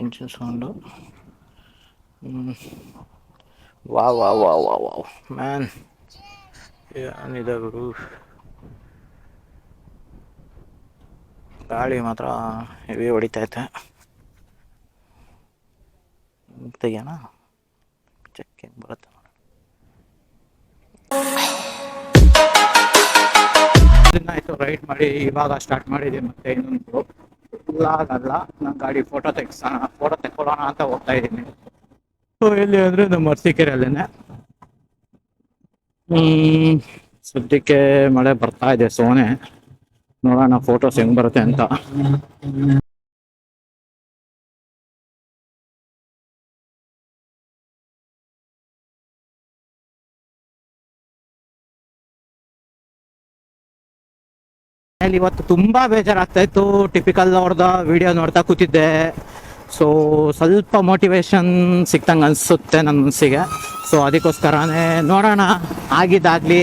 Engine sound. Wow wow wow wow wow man, ಏನಿದೆ ಗುರು. ಗಾಳಿ ಮಾತ್ರ ಹೆವಿ ಹೊಡಿತೈತೆ. ತೆಗಿಯೋಣ, ಚೆಕ್ ಹೆಂಗೆ ಬರುತ್ತೆ. ಆಯಿತು, ರೈಡ್ ಮಾಡಿ ಇವಾಗ ಸ್ಟಾರ್ಟ್ ಮಾಡಿದ್ದೀವಿ. ಮತ್ತೆ ಇನ್ನೊಂದು ಆಗಲ್ಲ, ನಾನು ಗಾಡಿ ಫೋಟೋ ತೆಕ್ಕೊಳ್ಳೋಣ ಅಂತ ಹೋಗ್ತಾ ಇದ್ದೀನಿ. ಸೊ ಎಲ್ಲಿ ಅಂದರೆ ನಮ್ಮ ಅರಸೀಕೆರೆಯಲ್ಲೇನೆ. ಸದ್ಯಕ್ಕೆ ಮಳೆ ಬರ್ತಾ ಇದೆ, ಸೋನೆ. ನೋಡೋಣ ಫೋಟೋಸ್ ಹೆಂಗ್ ಬರುತ್ತೆ ಅಂತ. ಇವತ್ತು ತುಂಬಾ ಬೇಜಾರಾಗ್ತಾ ಇತ್ತು. ಟಿಪಿಕಲ್ ಅವ್ರದ ವಿಡಿಯೋ ನೋಡ್ತಾ ಕೂತಿದ್ದೆ. ಸೊ ಸ್ವಲ್ಪ ಮೋಟಿವೇಶನ್ ಸಿಕ್ತಂಗೆ ಅನಿಸುತ್ತೆ ನನ್ನ ಮನಸ್ಸಿಗೆ. ಸೊ ಅದಕ್ಕೋಸ್ಕರನೇ ನೋಡೋಣ, ಆಗಿದ್ದಾಗಲಿ.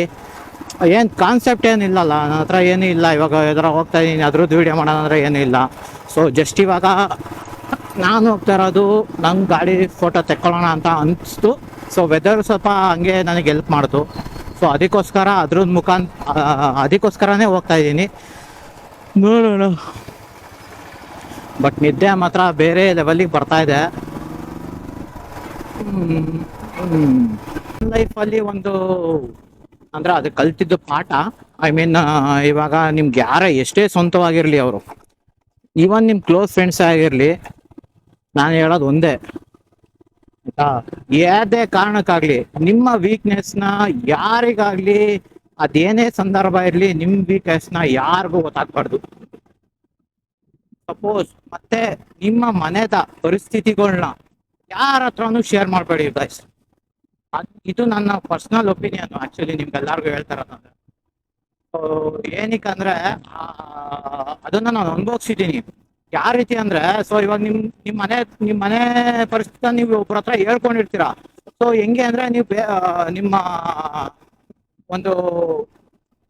ಏನು ಕಾನ್ಸೆಪ್ಟ್ ಏನಿಲ್ಲಲ್ಲ ನನ್ನ ಹತ್ರ, ಏನೂ ಇಲ್ಲ. ಇವಾಗ ಎದುರ ಹೋಗ್ತಾ ಇದ್ದೀನಿ, ಅದ್ರದ್ದು ವೀಡಿಯೋ ಮಾಡೋಣ ಅಂದರೆ ಏನೂ ಇಲ್ಲ. ಸೊ ಜಸ್ಟ್ ಇವಾಗ ನಾನು ಹೋಗ್ತಾ ಇರೋದು ನಂಗೆ ಗಾಡಿ ಫೋಟೋ ತೆಕ್ಕೊಳ್ಳೋಣ ಅಂತ ಅನಿಸ್ತು. ಸೊ ವೆದರ್ ಸ್ವಲ್ಪ ಹಂಗೆ ನನಗೆ ಹೆಲ್ಪ್ ಮಾಡ್ತು. ಸೊ ಅದಕ್ಕೋಸ್ಕರ ಅದಕ್ಕೋಸ್ಕರನೇ ಹೋಗ್ತಾ ಇದ್ದೀನಿ. ನೋಡೋಣ. ಬಟ್ ನಿದ್ದೆ ಮಾತ್ರ ಬೇರೆ ಲೆವೆಲಿಗೆ ಬರ್ತಾ ಇದೆ. ಲೈಫಲ್ಲಿ ಒಂದು ಅಂದ್ರೆ ಅದು ಕಲ್ತಿದ್ದು ಪಾಠ. ಐ ಮೀನ್, ಇವಾಗ ನಿಮ್ಗೆ ಎಷ್ಟೇ ಸ್ವಂತವಾಗಿರಲಿ ಅವರು, ಈವನ್ ನಿಮ್ಮ ಕ್ಲೋಸ್ ಫ್ರೆಂಡ್ಸ್ ಆಗಿರಲಿ, ನಾನು ಹೇಳೋದು ಒಂದೇ ಆಯ್ತಾ, ಯಾವುದೇ ಕಾರಣಕ್ಕಾಗಲಿ ನಿಮ್ಮ ವೀಕ್ನೆಸ್ನ ಯಾರಿಗಾಗಲಿ, ಅದೇನೇ ಸಂದರ್ಭ ಇರಲಿ, ನಿಮ್ಮ ವೀಕ್ನೆಸ್ನ ಯಾರಿಗೂ ಗೊತ್ತಾಗ್ಬಾರ್ದು. ಸಪೋಸ್ ಮತ್ತೆ ನಿಮ್ಮ ಮನೆದ ಪರಿಸ್ಥಿತಿಗಳನ್ನ ಯಾರ ಹತ್ರನೂ ಶೇರ್ ಮಾಡಬೇಡಿ ಗೈಸ್. ಇದು ನನ್ನ ಪರ್ಸನಲ್ ಒಪಿನಿಯನ್. ಆಕ್ಚುಲಿ ನಿಮ್ಗೆಲ್ಲರಿಗೂ ಹೇಳ್ತಾರ ನಾನು. ಏನಕ್ಕಂದ್ರೆ ಅದನ್ನ ನಾನು ಅನುಭವಿಸಿದ್ದೀನಿ. ಯಾವ ರೀತಿ ಅಂದ್ರೆ, ಸೊ ಇವಾಗ ನಿಮ್ಮ ಮನೆ ಪರಿಸ್ಥಿತಿ ನೀವು ಒಬ್ಬರ ಹತ್ರ ಹೇಳ್ಕೊಂಡಿರ್ತೀರಾ. ಸೊ ಹೆಂಗೆ ಅಂದ್ರೆ, ನೀವು ನಿಮ್ಮ ಒಂದು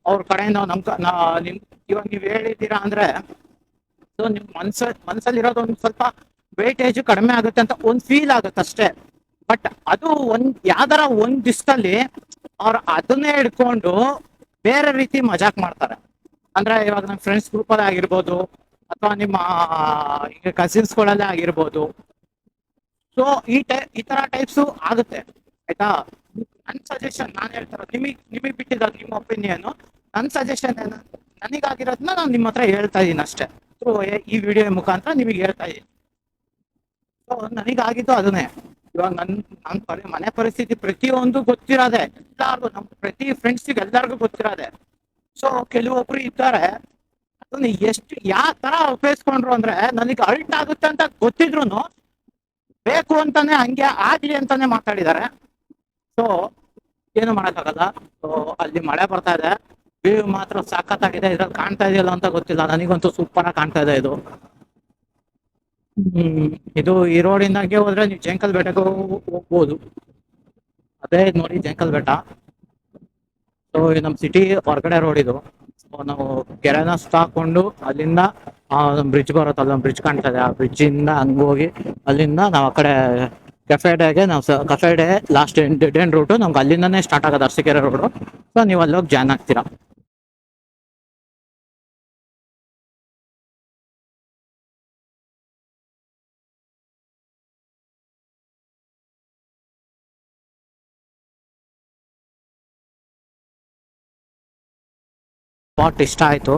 ಅವ್ರ ಕಡೆಯಿಂದ ಇವಾಗ ನೀವು ಹೇಳಿದ್ದೀರಾ ಅಂದ್ರೆ, ಸೊ ನಿಮ್ ಮನ್ಸಲ್ಲಿರೋದು ಒಂದು ಸ್ವಲ್ಪ ವೇಟೇಜ್ ಕಡಿಮೆ ಆಗುತ್ತೆ ಅಂತ ಒಂದು ಫೀಲ್ ಆಗುತ್ತೆ ಅಷ್ಟೇ. ಬಟ್ ಅದು ಯಾವ್ದಾರ ಒಂದ್ ದಿವಸದಲ್ಲಿ ಅವ್ರು ಅದನ್ನೇ ಹಿಡ್ಕೊಂಡು ಬೇರೆ ರೀತಿ ಮಜಾಕ್ ಮಾಡ್ತಾರೆ. ಅಂದ್ರೆ ಇವಾಗ ನಮ್ಮ ಫ್ರೆಂಡ್ಸ್ ಗ್ರೂಪಲ್ಲೇ ಆಗಿರ್ಬೋದು, ಅಥವಾ ನಿಮ್ಮ ಈಗ ಕಸಿನ್ಸ್ಗಳಲ್ಲೇ ಆಗಿರ್ಬೋದು. ಸೊ ಈ ತರ ಟೈಪ್ಸು ಆಗುತ್ತೆ ಆಯ್ತಾ. ನನ್ನ ಸಜೆಷನ್ ನಾನು ಹೇಳ್ತಾರ, ನಿಮಗೆ ಬಿಟ್ಟಿದ್ದ ನಿಮ್ಮ ಒಪಿನಿಯನ್. ನನ್ನ ಸಜೆಷನ್ ನನಗಾಗಿರೋದನ್ನ ನಾನು ನಿಮ್ಮ ಹತ್ರ ಹೇಳ್ತಾ ಇದ್ದೀನಿ ಅಷ್ಟೇ. ಸೊ ಈ ವಿಡಿಯೋ ಮುಖಾಂತರ ನಿಮಗೆ ಹೇಳ್ತಾ ಇದ್ದೀನಿ. ಸೊ ನನಗಾಗಿದ್ದು ಅದನ್ನೇ. ಇವಾಗ ನನ್ನ ಮನೆ ಪರಿಸ್ಥಿತಿ ಪ್ರತಿಯೊಂದು ಗೊತ್ತಿರೋದೆ ಎಲ್ಲಾರ್ಗು, ನಮ್ಮ ಪ್ರತಿ ಫ್ರೆಂಡ್ಸಿಗೆ ಎಲ್ಲರಿಗೂ ಗೊತ್ತಿರೋದೆ. ಸೊ ಕೆಲವೊಬ್ರು ಇದ್ದಾರೆ, ಅದನ್ನ ಎಷ್ಟು ಯಾವ ತರ ಉಪಯೋಗಿಸ್ಕೊಂಡ್ರು ಅಂದ್ರೆ, ನನಗೆ ಅಲ್ಟ್ ಆಗುತ್ತೆ ಅಂತ ಗೊತ್ತಿದ್ರು ಬೇಕು ಅಂತಾನೆ ಹಂಗೆ ಆಗ್ಲಿ ಅಂತಾನೆ ಮಾತಾಡಿದ್ದಾರೆ. ಸೊ ಏನು ಮಾಡಕ್ಕಾಗಲ್ಲ. ಸೊ ಅಲ್ಲಿ ಮಳೆ ಬರ್ತಾ ಇದೆ, ವ್ಯೂ ಮಾತ್ರ ಸಖತ್ತಾಗಿದೆ. ಇದ್ರಲ್ಲಿ ಕಾಣ್ತಾ ಇದೆಯಲ್ಲ ಅಂತ ಗೊತ್ತಿಲ್ಲ, ನನಗಂತೂ ಸೂಪರ್ ಆಗಿ ಕಾಣ್ತಾ ಇದೆ ಇದು. ಇದು ಈ ರೋಡಿಂದಾಗೆ ಹೋದ್ರೆ ನೀವು ಜಂಕಲ್ ಬೆಟ್ಟಕ್ಕೆ ಹೋಗ್ಬೋದು. ಅದೇ ನೋಡಿ ಜಂಕಲ್ ಬೆಟ್ಟ. ಸೊ ನಮ್ಮ ಸಿಟಿ ಹೊರಗಡೆ ರೋಡ್ ಇದು. ಸೊ ನಾವು ಕೆರೆನ ಸುತ್ತಾಕೊಂಡು ಅಲ್ಲಿಂದ ಬ್ರಿಡ್ಜ್ ಬರುತ್ತಲ್ಲ, ಬ್ರಿಡ್ಜ್ ಕಾಣ್ತಾ ಇದೆ, ಆ ಬ್ರಿಡ್ಜ್ ಇಂದ ಹಂಗ ಹೋಗಿ ಅಲ್ಲಿಂದ ನಾವು ಆ ಕಡೆ ಕೆಫೆ ಡೇಗೆ cafe day last dead end route ನಮ್ಗೆ ಅಲ್ಲಿಂದನೇ ಸ್ಟಾರ್ಟ್ ಆಗೋದು, ಅರಸೀಕೆರೆ ರೋಡು. ಸೊ ನೀವು ಅಲ್ಲಿ ಹೋಗಿ ಜಾಯ್ನ್ ಆಗ್ತೀರಾ. ಸ್ಪಾಟ್ ಇಷ್ಟ ಆಯಿತು.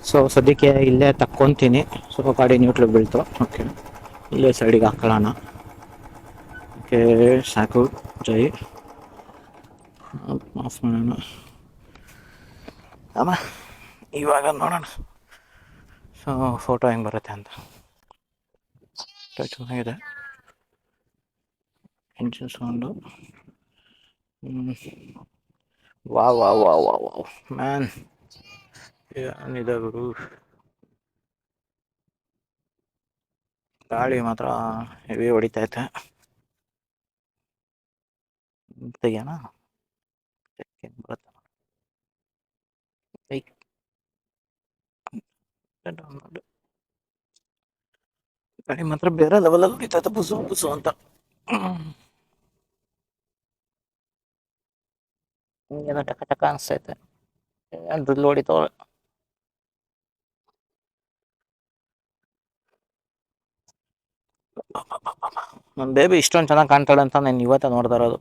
ಸೊ ಸದ್ಯಕ್ಕೆ ಇಲ್ಲೇ ತಕ್ಕೊಂತೀನಿ. ಸೊ ಗಾಡಿ ನ್ಯೂಟ್ಲಿಗೆ ಬೀಳ್ತು. ಓಕೆ, ಇಲ್ಲೇ ಸೈಡಿಗೆ ಹಾಕೊಳ್ಳೋಣ. ಓಕೆ ಸಾಕು, ಜೈ ಆಫ್ ಮಾಡೋಣ. ಅಮ್ಮ ಇವಾಗ ನೋಡೋಣ ಸೊ ಫೋಟೋ ಹೆಂಗೆ ಬರುತ್ತೆ ಅಂತ. ಚೆನ್ನಾಗಿದೆ engine sound. Wow wow wow wow wow man, ಏನಿದೆ ಗುರು. ಗಾಳಿ ಮಾತ್ರ ಹೆವಿ ಹೊಡಿತೈತೆ. ತೆಗಿಯೋಣ, ಚೆಕ್ ಹೆಂಗೆ ಬರುತ್ತೆ. ಗಾಡಿ ಮಾತ್ರ ಬೇರೆ ಲೆವೆಲಲ್ಲಿ ಹೊಡಿತೈತೆ ಬುಸು ಬುಸು ಅಂತ. ಏನೋ ಟಕ ಟಕ ಅನಿಸ್ತೈತೆ, ಡ್ರಿಲ್ ಹೊಡಿತವ್ರೆ. ನನ್ನ ಬೇಬಿ ಇಷ್ಟೊಂದು ಚೆನ್ನಾಗಿ ಕಾಣ್ತಾಳೆ ಅಂತ ನಾನು ಇವತ್ತೇ ನೋಡ್ತಾ ಇರೋದು.